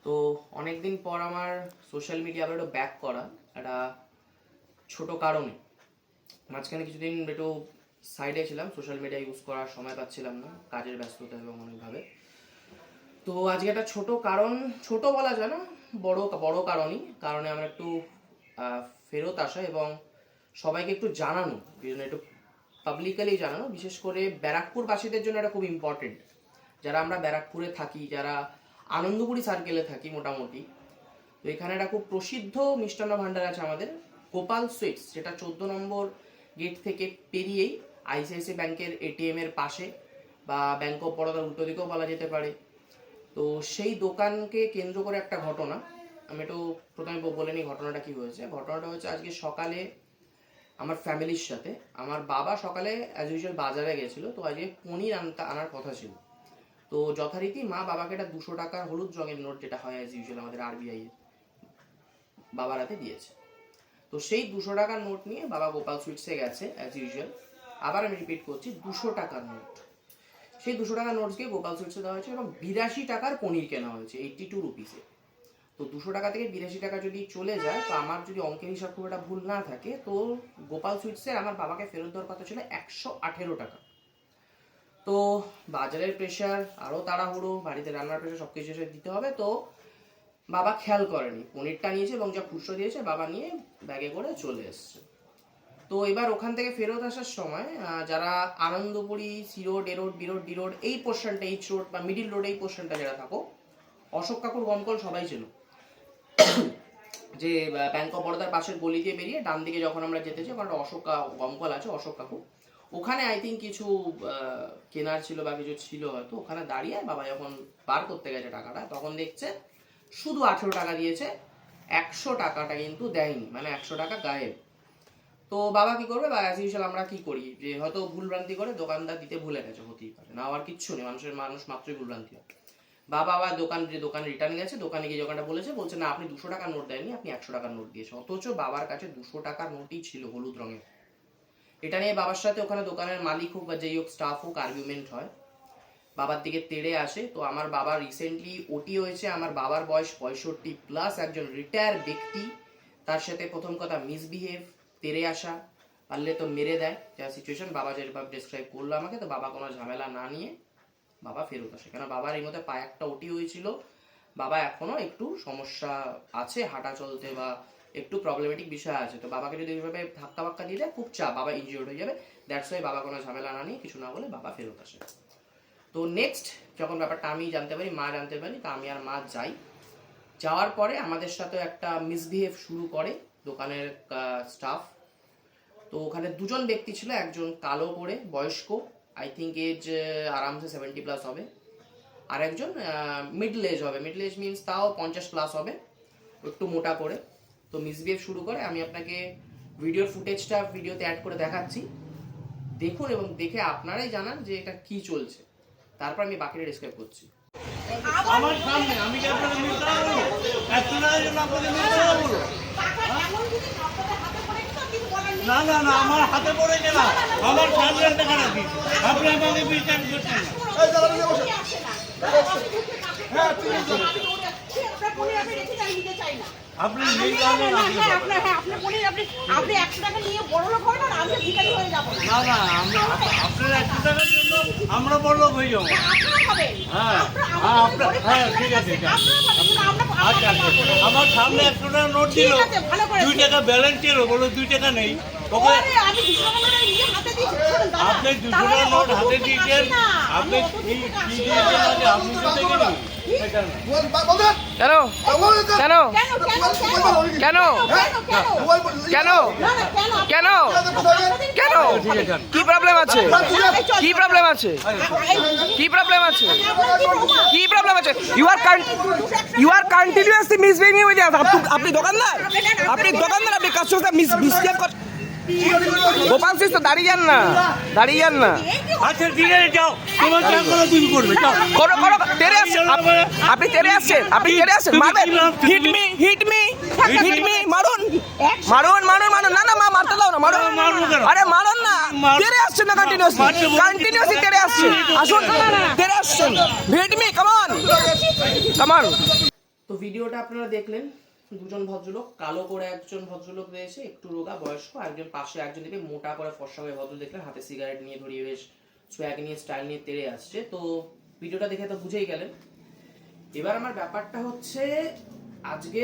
তো অনেকদিন পর আমার সোশ্যাল মিডিয়া আবার একটু ব্যাক করা একটা ছোট কারণে। মাঝখানে কিছুদিন একটু সাইডে ছিলাম, সোশ্যাল মিডিয়া ইউজ করার সময় পাচ্ছিলাম না, কাজের ব্যস্ততা এবং অনেকভাবে। তো আজকে একটা ছোট কারণ, ছোট বলা যায় না, বড় কারণে আমার একটু ফেরত আসা এবং সবাইকে একটু জানানো, একটু পাবলিকালি জানানো, বিশেষ করে ব্যারাকপুরবাসীদের জন্য এটা খুব ইম্পর্টেন্ট। যারা আমরা ব্যারাকপুরে থাকি, যারা আনন্দপুরি সার্কেলে থাকি মোটামুটি, তো এখানে একটা খুব প্রসিদ্ধ মিষ্টান্ন ভাণ্ডার আছে আমাদের, গোপাল সুইটস, যেটা 14 নম্বর গেট থেকে পেরিয়েই আইসিআইসি ব্যাংকের এটিএম এর পাশে বা ব্যাংক অফ বরোদার উল্টো দিকেও বলা যেতে পারে। তো সেই দোকানকে কেন্দ্র করে একটা ঘটনা, আমি একটু প্রথমে বলে নিই ঘটনাটা কি হয়েছে। ঘটনাটা হচ্ছে আজকে সকালে আমার ফ্যামিলির সাথে, আমার বাবা সকালে অ্যাজ ইউজুয়াল বাজারে গেছিল, তো আজকে পনির আনার কথা ছিল। তো যথারীতি মা বাবাকে একটা 200 টাকার হলুদ রঙের নোট, যেটা হয় অ্যাজ ইউজুয়াল আমাদের আরবিআই এর, বাবার হাতে দিয়েছে। তো সেই 200 টাকার নোট নিয়ে বাবা গোপাল সুইটসে গেছে অ্যাজ ইউজুয়াল। আবার আমি রিপিট করছি, 200 টাকার নোট। সেই 200 টাকার নোটসকে গোপাল সুইটসে দেওয়া হয়েছে এবং 82 টাকার পনির কেনা হয়েছে 82 রুপিসে। তো 200 টাকা থেকে 82 টাকা যদি চলে যায়, তো আমার যদি অঙ্কের হিসাব খুব একটা ভুল না থাকে, তো গোপাল সুইটসের আমার বাবাকে ফেরত দেওয়ার কথা ছিল 118 টাকা। তো বাজারের প্রেশার, আরও তাড়াহুড়ো, বাড়িতে রান্নার প্রেশার, সব কিছু দিতে হবে, তো বাবা খেয়াল করেনি, পনিরটা নিয়েছে এবং যা খুচরো দিয়েছে বাবা নিয়ে ব্যাগে করে চলে এসছে। তো এবার ওখান থেকে ফেরত আসার সময় যারা Anandapuri, C road, A road, B road, D road, এই পোর্শনটা, এইচ রোড বা মিডিল রোড, এই পোর্শনটা যারা থাকো, অশোক কাকুর গমকল সবাই ছিল, যে ব্যাংক অফ বরোদার পাশের গলি দিয়ে বেরিয়ে ডান দিকে যখন আমরা যেতে চাই, ওখানে একটা অশোক গমকল আছে, অশোক কাকু, ওখানে আই থিঙ্ক কিছু কেনার ছিল বা কিছু ছিল হয়তো। ওখানে দাঁড়িয়ে বাবা যখন বার করতে গেছে টাকাটা, তখন দেখছে শুধু 18 টাকা দিয়েছে, 100 টাকাটা কিন্তু দেয়নি, মানে 100 টাকা গায়েব। তো বাবা কি করবে, বা অ্যাজ ইউজুয়াল আমরা কি করি, যে হয়তো ভুলভ্রান্তি করে দোকানদার দিতে ভুলে গেছে, হতেই পারে, না আর কিচ্ছু নেই, মানুষ মাত্রই ভুলভ্রান্তি হয়। বাবা আবার দোকানে রিটার্ন গেছে, দোকানে গিয়ে দোকানটা বলছে না, আপনি 200 টাকার নোট দেননি, আপনি 100 টাকার নোট দিয়েছে, অথচ বাবার কাছে 200 টাকার নোটই ছিল হলুদ রঙের। এটা নিয়ে বাবার সাথে ওখানে দোকানের মালিক হোক বা যেই হোক, স্টাফ হোক, আর্গুমেন্ট হয়, বাবার দিকে তেড়ে আসে। তো আমার বাবা রিসেন্টলি ওটি হয়েছে, আমার বাবার বয়স 65+, একজন রিটায়ার ব্যক্তি, তার সাথে প্রথম কথা মিসবিহেভ, তেড়ে আসা, পারলে তো মেরে দেয়, যা সিচুয়েশন বাবা যেভাবে ডিসক্রাইব করলো আমাকে। তো বাবা কোনো ঝামেলা না নিয়ে বাবা ফেরত আসে, কেন বাবার এই মধ্যে পায়ে একটা ওটি হয়েছিল, বাবা এখনো একটু সমস্যা আছে হাঁটা চলতে, বা একটু প্রবলেমেটিক বিষয় আছে। তো বাবাকে যদি এইভাবে ধাক্কা বাক্কা দিয়ে দেয়, খুব চাপ, বাবা ইনজিওর্ড হয়ে যাবে। দ্যাটস ওয়াই বাবা কোনো ঝামেলা না নিয়ে, কিছু না বলে বাবা ফেরত আসে। তো নেক্সট যখন ব্যাপারটা আমি জানতে পারি, মা জানতে পারি, তা আমি আর মা যাই। যাওয়ার পরে আমাদের সাথে একটা মিসবিহেভ শুরু করে দোকানের স্টাফ। তো ওখানে দুজন ব্যক্তি ছিল, একজন কালো করে বয়স্ক, আই থিঙ্ক এজ আরামসে 70+ হবে, আর একজন মিডল এজ হবে, মিডল এজ মিনস তাও 50+ হবে, একটু মোটা করে। তো মিসবিহেভ শুরু করে, আমি আপনাকে ভিডিওর ফুটেজটা ভিডিওতে অ্যাড করে দেখাচ্ছি, দেখুন এবং দেখে আপনারাই জানান যে এটা কি চলছে, তারপর আমি বাকিটা ডিসক্রাইব করছি। আমার সামনে আমি কি আপনাদের মিথ্যা বলবো? 100 টাকার জন্য আপনাদের মিথ্যা বলবো? না না না, আমার হাতে পড়েছে না, আমার সামনে টাকা রাখি, আপনি আমাকে বিচার করছেন না। আপনি নেই জানেন, আপনি 100 টাকা নিয়ে বড় লোক হবেন আর আমি ভিখারি হয়ে যাব না। না না, আপনার 100 টাকার জন্য আমরা বড় লোক হয়ে যাবো। হ্যাঁ হ্যাঁ, ঠিক আছে। আচ্ছা, আমার সামনে 100 টাকা নোট ছিল, 2 টাকা ব্যালেন্স ছিল, বলো 2 টাকা নেই, ওকে আপনি 200 টাকা নোট হাতে দিয়েছেন, আপনি কি দিয়েছেন আগে আপনি তো দেখেন সেটা না। কেন কেন কেন কেন কেন কেন কি প্রবলেম আছে, কি প্রবলেম আছে, কি প্রবলেম আছে, কি প্রবলেম আছে? You are continuously misbehaving with us. আপনি দোকানদার, আপনি কাস্টমার মিসবিহেভ করেন। গোপাল সিং তো দাঁড়িয়ে যান না, দাঁড়িয়ে যান না। আচ্ছা ঠিক আছে, যাও, তোমার যা করো তুমি করবে, যাও। করো তেরে আসছেন, আপনি তেরে আসছেন, আপনি তেরে আসছেন, মারবেন, হিট মি, মারুন, না না মা মারতে দাও না, মারুন, আরে মারুন না, তেরে আসছেন না, কন্টিনিউয়াসলি তেরে আসছেন, আসুন, তেরে আসছেন, হিট মি, কাম অন। তো ভিডিওটা আপনারা দেখলেন, দুজন ভদ্রলোক, কালো করে একজন ভদ্রলোক রয়েছে একটু রোগা বয়স্ক, একজন পাশে একজন দেখবে মোটা করে ফর্সা হয়ে ভদ্র দেখলেন, হাতে সিগারেট নিয়ে ধরিয়ে বেশ সোয়াগ নিয়ে স্টাইল নিয়ে তেড়ে আসছে। তো ভিডিওটা দেখে তো বুঝেই গেলেন। এবার আমার ব্যাপারটা হচ্ছে, আজকে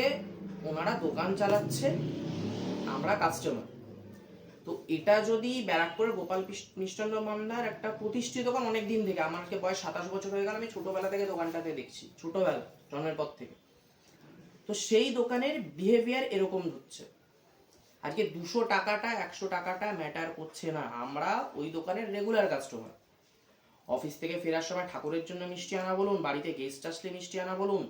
ওনারা দোকান চালাচ্ছে, আমরা কাস্টমার। তো এটা যদি ব্যারাকপুরের গোপাল মিষ্টান্ন ভান্ডার একটা প্রতিষ্ঠিত দোকান অনেক দিন থেকে, আমাকে বয়স 27 বছর হয়ে গেল, আমি ছোটবেলা থেকে দোকানটাতে দেখছি, ছোটবেলা জন্মের পর থেকে। তো সেই দোকানের বিহেভিয়ার এরকম হচ্ছে। আজকে 200 টাকাটা 100 টাকাটা ম্যাটার করছে না, আমরা ওই দোকানের রেগুলার কাস্টমার। অফিস থেকে ফেরার সময় ঠাকুরের জন্য মিষ্টি আনা বলুন, বাড়িতে গেস্ট আসলে মিষ্টি আনা বলুন,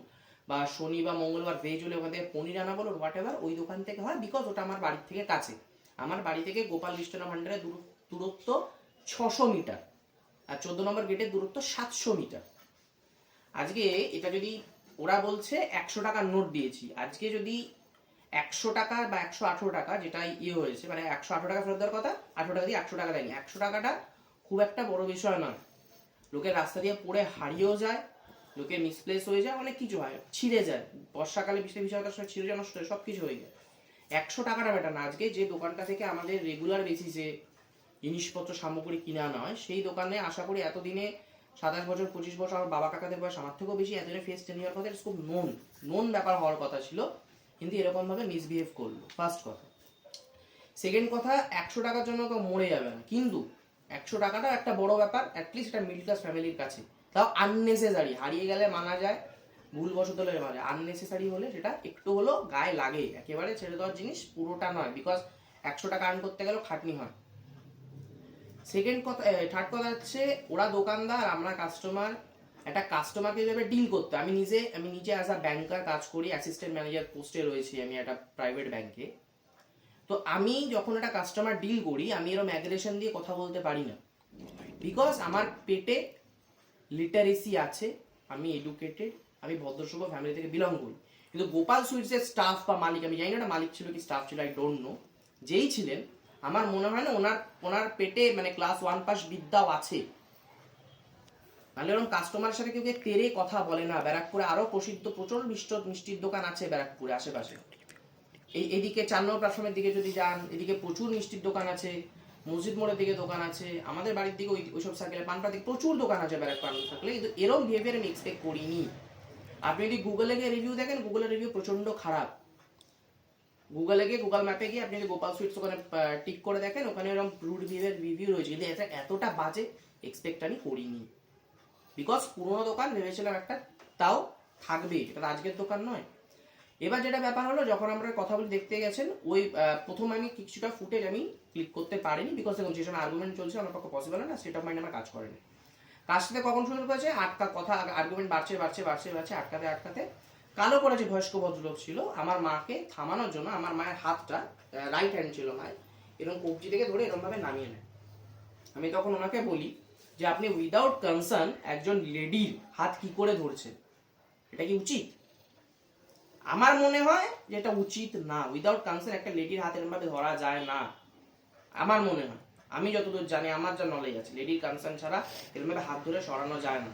বা শনি বা মঙ্গলবার ভেজ হলে ওখান থেকে পনির আনা বলুন, হোয়াট এভার, ওই দোকান থেকে হয়, বিকজ ওটা আমার বাড়ির থেকে কাছে। আমার বাড়ি থেকে গোপাল মিষ্টান্ন ভান্ডারের দূরত্ব 600 মিটার, আর 14 নম্বর গেটের দূরত্ব 700 মিটার। আজকে এটা যদি ওরা বলছে 100 টাকার নোট দিয়েছি, আজকে যদি 100 টাকা বা 118 টাকা যেটা হয়েছে, মানে 118 টাকা ফেরত দেওয়ার কথা, 18 টাকা দিয়ে 100 টাকা দেয়নি। 100 টাকাটা খুব একটা বড় বিষয় নয়। লোকের রাস্তা দিয়ে পড়ে হারিয়েও যায়, লোকের মিসপ্লেস হয়ে যায়, অনেক কিছু হয়, ছিঁড়ে যায়, বর্ষাকালে বৃষ্টি বিষয়টার সময় ছিঁড়ে যায়, নষ্ট হয়, সব কিছু হয়ে যায়। 100 টাকাটা ব্যাটা না। আজকে যে দোকানটা থেকে আমাদের রেগুলার বেসিসে জিনিসপত্র সামগ্রী কিনে আনা হয়, সেই দোকানে আশা করি এতদিনে 27 বছর 25 বছর, আমার বাবা কাকাদের বয়স আমার থেকেও বেশি, এতদিনে ফেস টেনিয়ার কথা, খুব নোন ব্যাপার হওয়ার কথা ছিল, কিন্তু এরকম ভাবে মিসবিহেভ করলো। ফার্স্ট কথা। সেকেন্ড কথা, 100 টাকার জন্য তো মরে যাবে না, কিন্তু 100 টাকাটা একটা বড় ব্যাপার, অ্যাটলিস্ট একটা মিডল ক্লাস ফ্যামিলির কাছে। তাও আননেসেসারি, হারিয়ে গেলে মানা যায়, ভুলবশত হলে মানা যায়, আননেসেসারি হলে সেটা একটু হলো গায়ে লাগে, একেবারে ছেড়ে দেওয়ার জিনিস পুরোটা নয়, বিকজ 100 টাকা আর্ন করতে গেলেও খাটনি হয়। সেকেন্ড কথা, থার্ড কথা হচ্ছে, ওরা দোকানদার, আমরা কাস্টমার। একটা কাস্টমারকে যেভাবে ডিল করতে, আমি নিজে অ্যাজ আ ব্যাংকার কাজ করি, অ্যাসিস্ট্যান্ট ম্যানেজার পোস্টে রয়েছি আমি একটা প্রাইভেট ব্যাংকে। তো আমি যখন একটা কাস্টমার ডিল করি, আমি এরকম অ্যাগ্রেশন দিয়ে কথা বলতে পারি না, বিকজ আমার পেটে লিটারেসি আছে, আমি এডুকেটেড, আমি ভদ্রসভ্য ফ্যামিলি থেকে বিলং করি। কিন্তু গোপাল সুইটসের স্টাফ বা মালিক, আমি জানি না এটা মালিক ছিল কি স্টাফ ছিল, আই ডোন্ট নো, যেই ছিলেন, আমার মনে হয় না ওনার পেটে মানে ক্লাস 1 পাস বিদ্যাও আছে। নাহলে ওরকম কাস্টমারের সাথে কেউ তেরে কথা বলে না। ব্যারাকপুরে আরো প্রসিদ্ধ প্রচুর মিষ্টির দোকান আছে ব্যারাকপুরে আশেপাশে। এইদিকে 4 নম্বর প্ল্যাটফর্মের দিকে যদি যান, এদিকে প্রচুর মিষ্টির দোকান আছে, মসজিদ মোড়ের দিকে দোকান আছে, আমাদের বাড়ির দিকে ওইসব সার্কেলে পানপাড়ার দিকে প্রচুর দোকান আছে ব্যারাকপুর সার্কেলে, কিন্তু এরকম বিহেভিয়ার আমি এক্সপেক্ট করিনি। আপনি যদি গুগলে গিয়ে রিভিউ দেখেন, গুগলের রিভিউ প্রচন্ড খারাপ। গুগল ম্যাপে গিয়ে আপনি যদি গোপাল সুইটস ওখানে টিক করে দেখেন, ওখানে এরকম রুড বিহেভিয়ার রিভিউ রয়েছে, কিন্তু এটা এতটা বাজে এক্সপেক্ট আমি করিনি। বিকজ পুরোনো দোকান ভেবেছিলাম একটা তাও থাকবে, এটা আজকের দোকান নয়। এবার যেটা ব্যাপার হলো, যখন আমরা কথা বলে দেখতে গেছেন, ওই প্রথম আমি কিছুটা ফুটেজ আমি ক্লিক করতে পারিনি, বিকজ দেখুন যে সময় আর্গুমেন্ট চলছে আমার পক্ষে পসিবল না, স্টেট অফ মাইন্ড আমার কাজ করেনি। কাজ সাথে কখন শুরু করেছে, কথা আর্গুমেন্ট বাড়ছে, আটকাতে কালো করেছে বয়স্ক ভদ্রলোক ছিল, আমার মাকে থামানোর জন্য আমার মায়ের হাতটা, রাইট হ্যান্ড ছিল মায়ের, এরকম কবজি থেকে ধরে এরকম ভাবে নামিয়ে নেয়। আমি তখন ওনাকে বলি যে আপনি উইদাউট কনসার্ন একজন লেডির হাত কি করে ধরছেন, এটা কি উচিত? আমার মনে হয় যে এটা উচিত না, উইদাউট কনসার্ন একটা লেডির হাত এরকম ভাবে ধরা যায় না, আমার মনে হয়। আমি যতদূর জানি, আমার যা নলেজ আছে, লেডির কনসার্ন ছাড়া এরকম ভাবে হাত ধরে সরানো যায় না,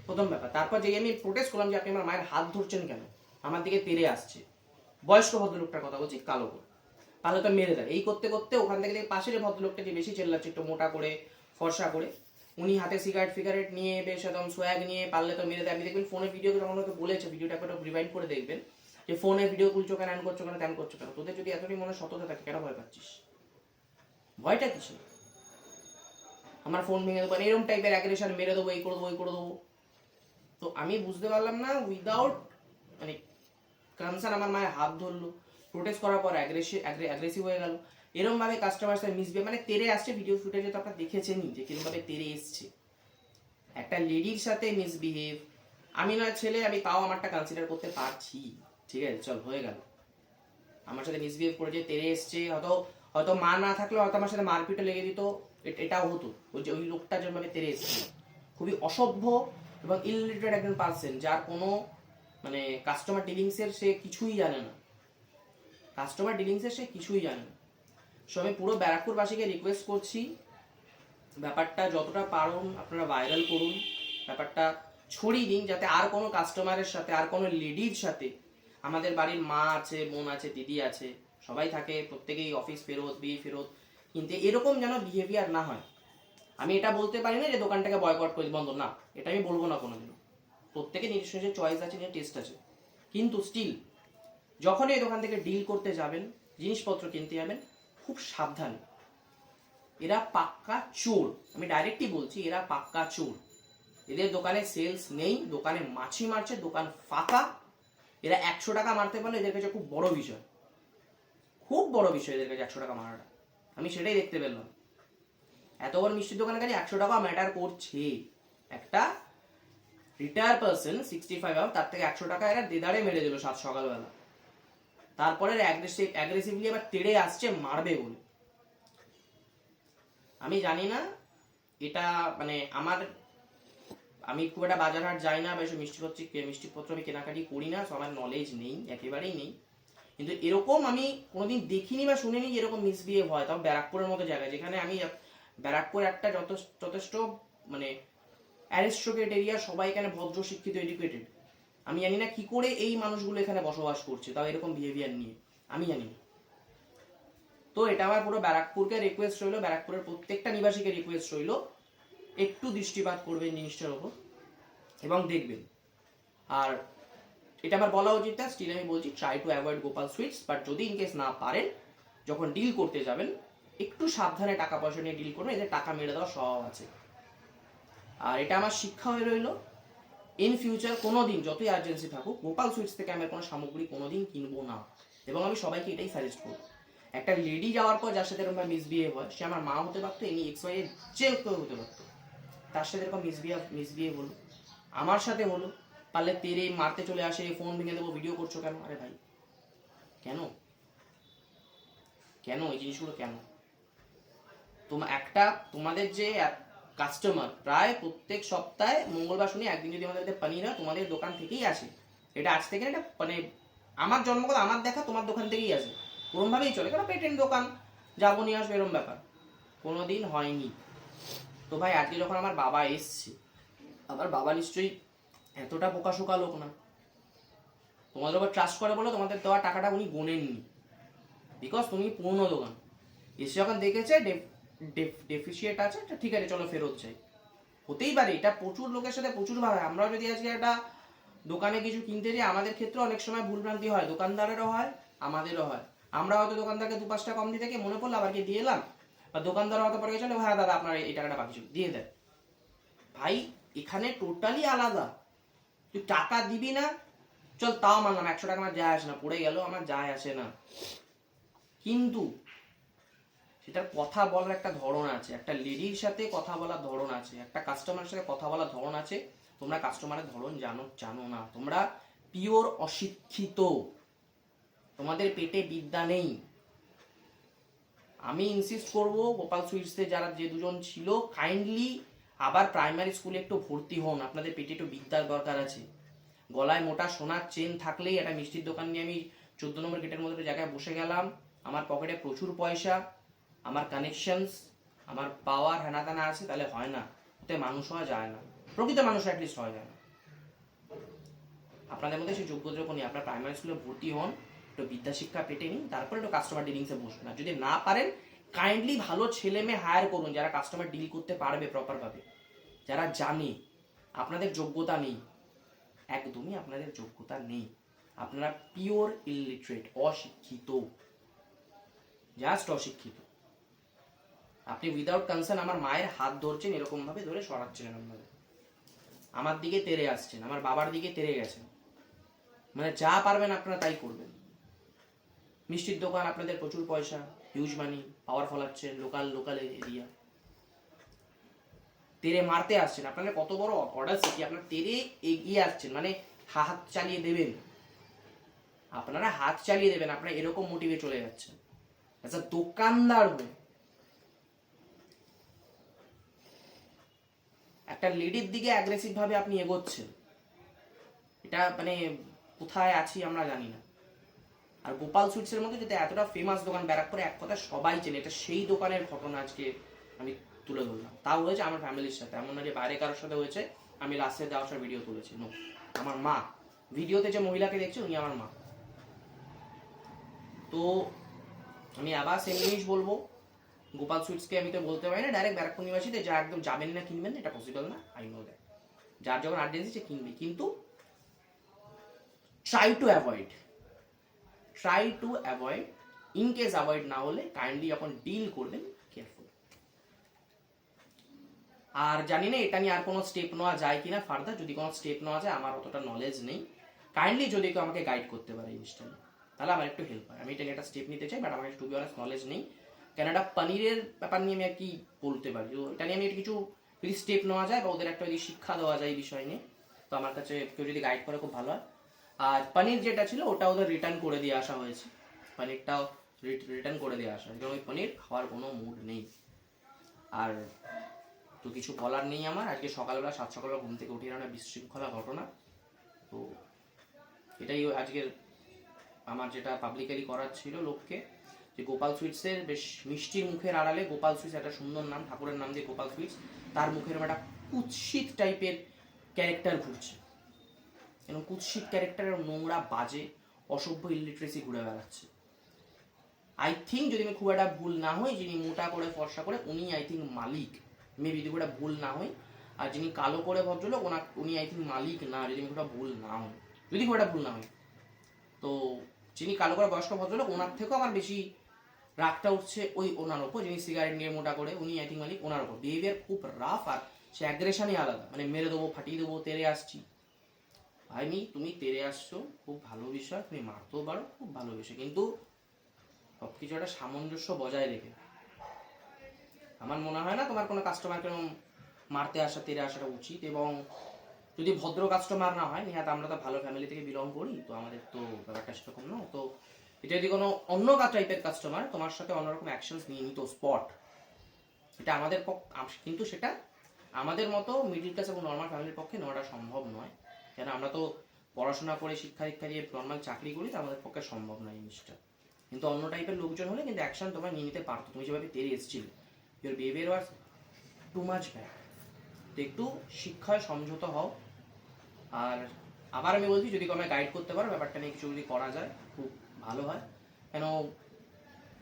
প্রথম ব্যাপার। তারপর যে আমি প্রোটেস্ট করলাম যে আপনি আমার মায়ের হাত ধরছেন কেন, আমার দিকে তেড়ে আসছে, বয়স্ক ভদ্রলোকটার কথা বলছি, কালো করে, তাহলে তো মেরে দেয়। এই করতে করতে ওখান থেকে পাশের ভদ্রলোকটা যে বেশি চেল্লাচ্ছে, একটু মোটা করে ফর্সা করে, উনি হাতে সিগারেট নিয়ে বেশ একদম সোয়াগ নিয়ে, পারলে তো মেরে দেয়। আপনি দেখবেন ফোনে ভিডিও যখন ওকে বলেছে, ভিডিওটা একটু রিভাইন্ড করে দেখবেন, যে ফোনে ভিডিও তুলছো কেন, এন করছো কেন, তেন করছো কেন, তোদের যদি এতটাই মনে সততা থাকে কেন ভয় পাচ্ছিস? ভয়টা কিছু, আমার ফোন ভেঙে দেবো, এরকম টাইপের অ্যাগ্রেশন, মেরে দেবো, এই করে দেবো। তো আমি বুঝতে পারলাম না, উইদাউট মানে কনসার্ন আমার মায়ের হাত ধরলো, প্রোটেস্ট করার পর অ্যাগ্রেসিভ হয়ে গেল, এরকম ভাবে কাস্টমার সাথে মিসবিহেভ, মানে তেরে আসছে। ভিডিও ফুটেজে তো আপনারা দেখেছেনই যে কিরকম ভাবে তেরে এসছে একটা লেডির সাথে মিসবিহেভ। আমি না ছেলে, আমি তাও আমারটা কনসিডার করতে পারছি, ঠিক আছে চল হয়ে গেল, আমার সাথে মিসবিহেভ করেছে, তেরে এসছে, হয়তো মা না থাকলে হয়তো আমার সাথে মারপিটে লেগে দিত, এটাও হতো। ওই লোকটা যেভাবে তেরে এসছে, খুবই অসভ্য এবং ইলিটারেট একজন পার্সন, যার কোনো মানে কাস্টমার ডিলিংসের সে কিছুই জানে না, সো আমি পুরো ব্যারাকপুরবাসীকে রিকোয়েস্ট করছি, ব্যাপারটা যতটা পারুন আপনারা ভাইরাল করুন, ব্যাপারটা ছড়িয়ে দিন, যাতে আর কোনো কাস্টমারের সাথে, আর কোনো লেডির সাথে, আমাদের বাড়ির মা আছে, বোন আছে, দিদি আছে, সবাই থাকে, প্রত্যেকেই অফিস ফেরত, বিয়ে ফেরত, কিন্তু এরকম যেন বিহেভিয়ার না হয়। আমি এটা বলতে পারি না যে দোকানটাকে বয়কট করে বন্ধ, না, এটা আমি বলবো না কোনোদিন। প্রত্যেকে নিজস্ব নিজের চয়েস আছে, নিজের টেস্ট আছে, কিন্তু স্টিল যখন এই দোকান থেকে ডিল করতে যাবেন, জিনিসপত্র কিনতে যাবেন, খুব সাবধানে। এরা পাক্কা চোর, আমি ডাইরেক্টলি বলছি, এরা পাক্কা চোর। এদের দোকানে সেলস নেই, দোকানে মাছি মারছে, দোকান ফাঁকা। এরা 100 টাকা মারতে পারলে এদের কাছে খুব বড় বিষয়, খুব বড় বিষয় এদের কাছে 100 টাকা মারাটা। আমি সেটাই দেখতে পেলাম। এত বড় মিষ্টির দোকানের কাছে 100 টাকা ম্যাটার করছে। একটা রিটায়ার পার্সন 65 আপ, তার থেকে 100 টাকা এরা দেদারে মেরে দিল সাত সকালবেলা। তারপরে অ্যাগ্রেসিভলি আবার তেড়ে আসছে মারবে বলে। আমি জানি না এটা মানে আমি খুব একটা বাজার হাট যাই না, বা এসব মিষ্টিপত্র আমি কেনাকাটি করি না, সো আমার নলেজ নেই, একেবারেই নেই। কিন্তু এরকম আমি কোনোদিন দেখিনি বা শুনিনি যে এরকম মিসবিহেভ হয়, তাও ব্যারাকপুরের মতো জায়গায়, যেখানে আমি ব্যারাকপুর একটা যথেষ্ট মানে অ্যারিস্টোক্রেট এরিয়া, সবাই এখানে ভদ্র, শিক্ষিত, এডুকেটেড। আমি জানি না কি করে এই মানুষগুলো এখানে বসবাস করছে, তাও এরকম বিহেভিয়ার নিয়ে, আমি জানি না। তো এটা আমার পুরো ব্যারাকপুরকে রিকোয়েস্ট রইলো, ব্যারাকপুরের প্রত্যেকটা নিবাসীকে রিকোয়েস্ট রইলো, একটু দৃষ্টিপাত করবেন জিনিসটার ওপর এবং দেখবেন। আর এটা আমার বলা উচিত না, স্টিল আমি বলছি, try to avoid Gopal sweets. But যদি ইনকেস না পারেন, যখন ডিল করতে যাবেন একটু সাবধানে টাকা পয়সা নিয়ে ডিল করবেন, এদের টাকা মেরে দেওয়ার স্বভাব আছে। আর এটা আমার শিক্ষা হয়ে রইলো, ইন ফিউচার কোনোদিন যতই আর্জেন্সি থাকুক, গোপাল সুইটস থেকে আমি কোনো সামগ্রী কোনোদিন কিনবো না। এবং আমি সবাইকে এটাই সাজেস্ট করবো। একটা লেডি যাওয়ার পর যার সাথে এরকম মিসবিহেভ হয়, সে আমার মা হতে পারতো, এনি XY যে কেউ হতে পারতো, তার সাথে এরকম মিসবিহেভ হলো, আমার সাথে হলো, পারলে তেরে মারতে চলে আসে, ফোন ভেঙে দেবো, ভিডিও করছো কেন? আরে ভাই কেন কেন এই জিনিসগুলো কেন? তোমাদের যে কাস্টমার প্রায় প্রত্যেক সপ্তাহে মঙ্গলবার শুনি একদিন যদি আমাদের পানির হয়, তোমাদের দোকান থেকেই আসে। এটা আজ থেকে এটা মানে আমার জন্মগত, আমার দেখা তোমার দোকান থেকেই আসে, ওরম ভাবেই চলে, কারণ পেটেন্ট দোকান, যাবো নিয়ে আসবে, এরম ব্যাপার কোনোদিন হয়নি। তো ভাই আজকে যখন আমার বাবা এসছে, আমার বাবা নিশ্চয়ই এতটা বোকাশোকা লোক না, তোমাদের উপর ট্রাস্ট করে বলে তোমাদের দেওয়া টাকাটা উনি গোনেননি, বিকজ তুমি পুরনো দোকান। এসে যখন দেখেছে ডেফিসিয়েট আছে, ঠিক আছে চলো ফেরত চাই, হতেই পারে। এটা প্রচুর লোকের সাথে প্রচুর ভাবে, আমরাও যদি আজকে একটা দোকানে কিছু কিনতে যাই, আমাদের ক্ষেত্রে অনেক সময় ভুলভ্রান্তি হয়, দোকানদারেরও হয়, আমাদেরও হয়। আমরা হয়তো দোকানদারকে 2-5 টাকা কম দিতে গিয়ে মনে পড়লো আবার কি দিয়ে এলাম, বা দোকানদার হয়তো পরে গেছিল, হ্যাঁ দাদা আপনার এই টাকাটা বাকি ছিল, দিয়ে দেয়। ভাই এখানে টোটালি আলাদা। তুই টাকা দিবি না, চল তাও মানলাম, 100 টাকা আমার যায় আসে না, পড়ে গেল আমার যায় আসে না, কিন্তু সেটার কথা বলার একটা ধরন আছে, একটা লেডির সাথে কথা বলার ধরন আছে, একটা কাস্টমারের সাথে কথা বলার ধরন আছে। তোমরা কাস্টমারের ধরন জানো না, তোমরা পিওর অশিক্ষিত, তোমাদের পেটে বিদ্যা নেই। আমি ইনসিস্ট করব, গোপাল সুইটসে যারা যে দুজন ছিল, কাইন্ডলি আবার প্রাইমারি স্কুলে একটু ভর্তি হন, আপনাদের পেটে একটু বিদ্যার দরকার আছে। গলায় মোটা সোনার চেন থাকলেই একটা মিষ্টির দোকান নিয়ে আমি 14 নম্বর গেটের মধ্যে জায়গায় বসে গেলাম, আমার পকেটে প্রচুর পয়সা, আমার কানেকশনস, আমার পাওয়ার হেনা তেনা আছে, তাহলে হয় না, ওতে মানুষ হওয়া যায় না, প্রকৃত মানুষ অ্যাটলিস্ট হওয়া যায় না। আপনাদের মধ্যে সেই যোগ্যতা নেই, আপনার প্রাইমারি স্কুলে ভর্তি হন, একটু বিদ্যা শিক্ষা পেটে নিন, তারপরে একটু কাস্টমার ডিলিংসে বসবেন। আর যদি না পারেন, কাইন্ডলি ভালো ছেলে মেয়ে হায়ার করুন, যারা কাস্টমার ডিল করতে পারবে প্রপারভাবে, যারা জানে। আপনাদের যোগ্যতা নেই, একদমই আপনাদের যোগ্যতা নেই, আপনারা পিওর ইলিটারেট, অশিক্ষিত, জাস্ট অশিক্ষিত। আপনি উইদাউট কনসার্ন আমার মায়ের হাত ধরছেন, এরকম ভাবে ধরে সরাচ্ছেন, এরকম ভাবে আমার দিকে তেড়ে আসছেন, আমার বাবার দিকে তেড়ে গেছেন, মানে যা পারবেন আপনারা তাই করবেন। মিষ্টির দোকান, আপনাদের প্রচুর পয়সা, হিউজ মানি, পাওয়ার ফলাচ্ছেন, লোকাল এরিয়া, তেড়ে মারতে আসছেন। আপনাদের কত বড় অর্ডার সিটি, আপনারা তেড়ে এগিয়ে আসছেন, মানে হাত চালিয়ে দেবেন, আপনারা হাত চালিয়ে দেবেন, আপনারা এরকম মোটিভে চলে যাচ্ছেন আচ্ছা দোকানদার হয়ে। একটা লেডির দিকে অ্যাগ্রেসিভ ভাবে আপনি এগোচ্ছেন, এটা মানে কোথায় আছি আমরা জানি না। আর গোপাল সুইটসের মধ্যে যদি এতটা ফেমাস দোকান ব্যারাকপুরে, এক কথা সবাই চেনে, এটা সেই দোকানের ঘটনা আজকে আমি তুলে ধরলাম। তাও হয়েছে আমার ফ্যামিলির সাথে, এমন না যে বাইরে কারোর সাথে হয়েছে, আমি রাস্তায় যাওয়ার আসার ভিডিও তুলেছি, নো। আমার মা, ভিডিওতে যে মহিলাকে দেখছে উনি আমার মা। তো আমি আবার সেম জিনিস বলবো, গোপাল সুইটসকে আমি তো বলতে পারি না ডাইরেক্ট ব্যারাকপুর নিবাসীতে যা একদম যাবেন না কিনবেন না, এটা পসিবল না, আই নো দ্যাট। যার যখন আর্জেন্সি সে কিনবে, কিন্তু try to avoid, in case avoid না হলে কাইন্ডলি যখন ডিল করবেন কেয়ারফুল। আর জানি না এটা নিয়ে আর কোনো স্টেপ নেওয়া যায় কিনা ফার্দার, যদি কোনো স্টেপ নেওয়া যায়, আমার অতটা নলেজ নেই, কাইন্ডলি যদি কেউ আমাকে গাইড করতে পারে এই জিনিসটা নিয়ে, তাহলে আমার একটু হেল্প হয়। আমি এটা নিয়ে একটা স্টেপ নিতে চাই, বাট আমার টু বি অনেস্ট নলেজ নেই। কেন এটা পনিরের ব্যাপার নিয়ে আমি আর কি বলতে পারি, তো এটা নিয়ে আমি কিছু যদি স্টেপ নেওয়া যায় বা ওদের একটা যদি শিক্ষা দেওয়া যায় এই বিষয় নিয়ে, তো আমার কাছে কেউ যদি গাইড করে খুব ভালো হয়। আর পনির যেটা ছিল ওটা ওদের রিটার্ন করে দিয়ে আসা হয়েছে, পনিরটাও রিটার্ন করে দিয়ে আসা, কারণ ওই পনির খাওয়ার কোনো মুড নেই। আর তো কিছু বলার নেই আমার। আজকে সকালবেলা সকালবেলা ঘুম থেকে উঠে একটা বিশৃঙ্খলা ঘটনা, তো এটাই আজকের আমার যেটা পাবলিকালি করার ছিল লোককে, যে গোপাল সুইটসের বেশ মিষ্টির মুখের আড়ালে, গোপাল সুইটস একটা সুন্দর নাম, ঠাকুরের নাম দিয়ে গোপাল সুইটস, তার মুখের একটা কুৎসিত টাইপের ক্যারেক্টার ঘুরছে, এবং কুৎসিত ক্যারেক্টারের নোংরা বাজে অসভ্য ইলিটারেসি ঘুরে বেড়াচ্ছে। আই থিঙ্ক যদি আমি খুব একটা ভুল না হই, যিনি মোটা করে ফর্সা করে উনি আই থিঙ্ক মালিক, মেবি যদি খুব একটা ভুল না হই। আর যিনি কালো করে ভদ্রলোক উনি আই থিঙ্ক মালিক না, যদি আমি খুব একটা ভুল না হই, যদি খুব একটা ভুল না হই। তো যিনি কালো করে বয়স্ক ভদ্রলোক, ওনার থেকেও আমার বেশি রাগটা উঠছে ওই ওনার ওপর, যিনি সিগারেট নিয়ে মোটা করে, উনি আই থিঙ্ক মালিক, ওনার ওপর বিহেভিয়ার খুব রাফ, আর সে অ্যাগ্রেশনই আলাদা, মানে মেরে দেবো, ফাটিয়ে দেবো, তেড়ে আসছি। ভাই তুমি তেড়ে আসছো খুব ভালো বিষয়, তুমি মারতেও পারো খুব ভালো বিষয়, কিন্তু সবকিছু একটা সামঞ্জস্য বজায় রেখে। আমার মনে হয় না তোমার কোনো কাস্টমারকে মারতে আসা, তেড়ে আসাটা উচিত। এবং যদি ভদ্র কাস্টমার না হয়, নিহাত আমরা তো ভালো ফ্যামিলি থেকে বিলং করি, তো আমাদের তো ব্যাপারটা সেরকম না। তো এটা যদি কোনো অন্য টাইপের কাস্টমার তোমার সাথে অন্যরকম অ্যাকশনস নিয়ে নিত স্পট, এটা আমাদের কিন্তু সেটা আমাদের মতো মিডিল ক্লাস এবং নর্মাল ফ্যামিলির পক্ষে নেওয়াটা সম্ভব নয়, কেন আমরা তো পড়াশোনা করে শিক্ষা দীক্ষা দিয়ে নর্মাল চাকরি করি, তো আমাদের পক্ষে সম্ভব নয় এই জিনিসটা। কিন্তু অন্য টাইপের লোকজন হলে কিন্তু অ্যাকশন তোমার নিয়ে নিতে পারতো, তুমি যেভাবে তেড়ে এসেছিলে, your behaviour was too much bad. তো একটু শিক্ষায় সমঝোত হও। আর আবার আমি বলছি, যদি কোনো গাইড করতে পারো ব্যাপারটা নিয়ে কিছু যদি করা যায় খুব ভালো হয়, কেন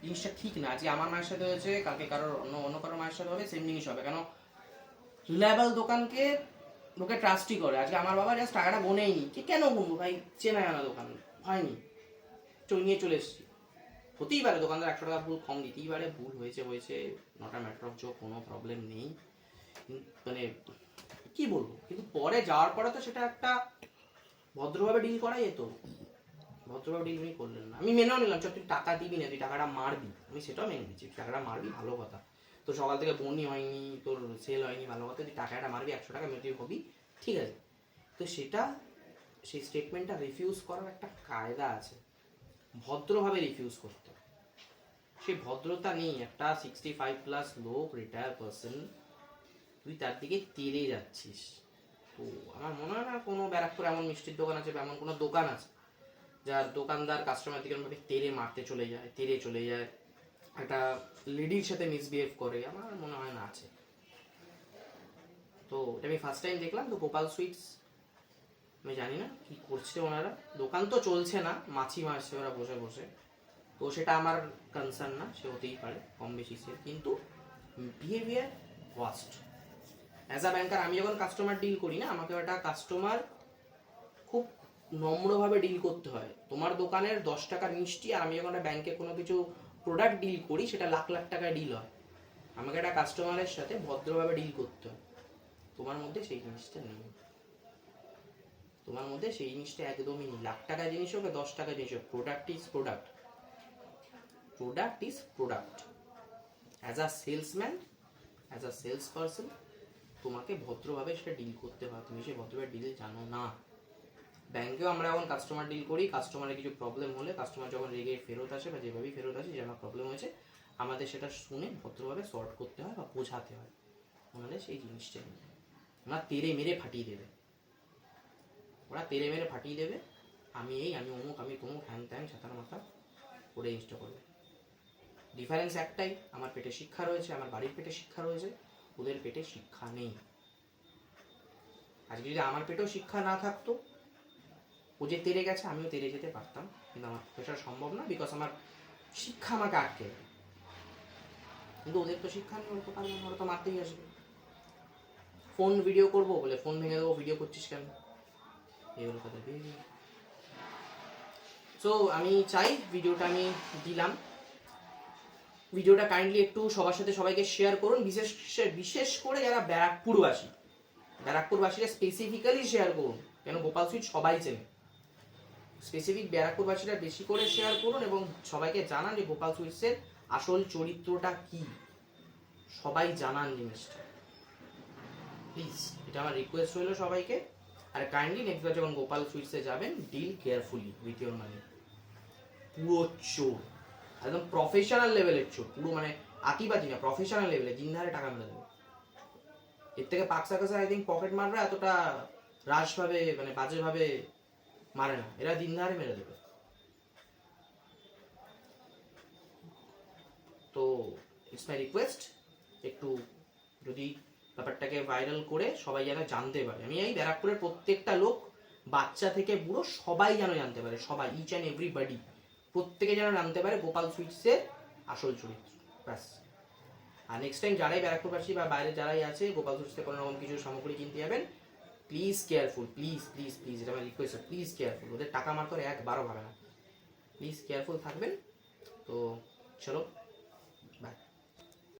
জিনিসটা ঠিক না। আজকে আমার মায়ের সাথে হয়েছে, কালকে কারোর অন্য কারোর মায়ের সাথে হবে, সেম জিনিস হবে। কেন রিলায়েবল দোকানকে লোকে ট্রাস্টই করে। আজকে আমার বাবা জাস্ট টাকাটা গোনেইনি, কেন গুনবো ভাই, চেনা জানা দোকান হয়নি, নিয়ে চলে এসেছি। হতেই পারে দোকানদার 100 টাকা ভুল কম দিতেই পারে, ভুল হয়েছে, not a matter of joke, কোনো প্রবলেম নেই, মানে কি বলবো। কিন্তু পরে যাওয়ার পরে তো সেটা একটা ভদ্রভাবে ডিল করা যেত, ভদ্রভাবে ডিল উনি করলেন না। আমি মেনেও নিলাম, চল তুই টাকা দিবি না, তুই টাকাটা মারবি, আমি সেটাও মেনে নিচ্ছি, টাকাটা মারবি ভালো কথা। তো সকাল থেকে বনি হয়নি, তোর সেল হয়নি, ভালো কথা, তুই টাকাটা মারবি, 100 টাকা মেরে হবি, ঠিক আছে। তো সেটা, সেই স্টেটমেন্টটা রিফিউজ করার একটা কায়দা আছে, ভদ্রভাবে রিফিউজ করতে। সেই ভদ্রতা নেই, একটা 65+ লোক, রিটায়ার পার্সন, তুই তার দিকে তেড়ে যাচ্ছিস। তো আমার মনে হয় না কোনো ব্যারাকপুর এমন মিষ্টির দোকান আছে বা এমন কোনো দোকান আছে যার দোকানদার কাস্টমার দিকে এরকমভাবে তেড়ে মারতে চলে যায়, তেড়ে চলে যায়, একটা লেডির সাথে মিসবিহেভ করে, আমার মনে হয় না আছে। তো এটা আমি ফার্স্ট টাইম দেখলাম। তো গোপাল সুইটস, আমি জানি না কি করছে ওনারা, দোকান তো চলছে না, মাছি মারছে ওরা বসে বসে, তো সেটা আমার কনসার্ন না, সে হতেই পারে কম বেশি সে, কিন্তু বিহেভিয়ার ওয়াস্ট। অ্যাজ আ ব্যাংকার আমি যখন কাস্টমার ডিল করি না, আমাকে একটা কাস্টমার খুব নম্রভাবে ডিল করতে হয়। তোমার দোকানের 10 টাকার মিষ্টি, আর আমি যখন একটা ব্যাংকে কোনো কিছু প্রোডাক্ট ডিল করি, সেটা লাখ লাখ টাকায় ডিল হয়। আমাকে একটা কাস্টমারের সাথে ভদ্রভাবে ডিল করতে হয়। তোমার মধ্যে সেই জিনিসটা নেই, তোমার মধ্যে সেই জিনিসটা একদমই নেই। লাখ টাকা জিনিস হোক 10 টাকা জিনিস হোক, product is product, product is product. As a salesman, as a sales person, তোমাকে ভদ্রভাবে সেটা ডিল করতে হয়, তুমি সেই ভদ্রভাবে ডিল জানো না। ব্যাংকেও আমরা যখন কাস্টমার ডিল করি, কাস্টমারের কিছু প্রবলেম হলে, কাস্টমার যখন রেগে ফেরত আসে বা যেভাবেই ফেরত আসে, যে আমার প্রবলেম হয়েছে, আমাদের সেটা শুনে ভদ্রভাবে সলভ করতে হয় বা বোঝাতে হয়। ওনাদের সেই জিনিসটা নেই, ওরা তেড়ে মেরে ফাটিয়ে দেবে, ওরা তেড়ে মেরে ফাটিয়ে দেবে, আমি অমুক, আমি তমুক, হ্যান ত্যান ছাতার মাথা করে ইনস্টা করবে। ডিফারেন্স একটাই, আমার পেটে শিক্ষা রয়েছে, আমার বাড়ির পেটে শিক্ষা রয়েছে, ওদের পেটে শিক্ষা নেই। আজকে যদি আমার পেটেও শিক্ষা না থাকতো, ও যে তেড়ে গেছে আমিও তেড়ে যেতে পারতাম, কিন্তু আমার পেশা সম্ভব না, বিকজ আমার শিক্ষা আমাকে আটকে দেয়। কিন্তু ওদের তো শিক্ষা নেই, ওরা তো পারবে না, ওরা তো মারতেই আসবে। ফোন ভিডিও করবো বলে ফোন ভেঙে দেবো, ভিডিও করছিস কেন, এগুলো তাদের বিহেভিয়ার। সো আমি চাই ভিডিওটা আমি দিলাম, ভিডিওটা কাইন্ডলি একটু সবার সাথে সবাইকে শেয়ার করুন, বিশেষ করে যারা ব্যারাকপুরবাসীরা স্পেসিফিক্যালি শেয়ার করুন, কেন গোপাল সুইট সবাই চেনে, স্পেসিফিক ব্যারাকপুরবাসীরা বেশি করে শেয়ার করুন এবং সবাইকে জানান যে গোপাল সুইটসের আসল চরিত্রটা কি, সবাই জানান জিনিসটা প্লিজ, এটা আমার রিকোয়েস্ট হলো সবাইকে। আর কাইন্ডলি নেক্সট বার যখন গোপাল সুইটসে যাবেন, deal carefully with your money. পুরো চোর, একদম প্রফেশনাল লেভেলের চোর, পুরো মানে আতিবাতি না, প্রফেশনাল লেভেলে দিনধারে টাকা মেরে দেবে। এর থেকে পাকসা কাসা আই থিঙ্ক পকেট মাররা এতটা রাশভাবে মানে বাজেভাবে মারে না, এরা দিনধারে মেরে দেবে। তো ইটস মাই রিকোয়েস্ট, একটু যদি ব্যাপারটাকে ভাইরাল করে সবাই যেন জানতে পারে। আমি এই ব্যারাকপুরের প্রত্যেকটা লোক, বাচ্চা থেকে বুড়ো সবাই যেন জানতে পারে, সবাই, ইচ অ্যান্ড এভরিবডি, প্রত্যেকে যেন জানতে পারে গোপাল সুইটসের আসল চরিত্র, ব্যাস। আর নেক্সট টাইম যারাই ব্যারাকপুরবাসী বা বাইরে যারাই আছে গোপাল সুইটসে কোনো রকম কিছু সামগ্রী কিনতে যাবেন, please careful, please please please, এটা আমার রিকোয়েস্ট, প্লিজ কেয়ারফুল, ওদের টাকা মারতে একবারও ভাবে না, প্লিজ কেয়ারফুল থাকবেন। তো চলো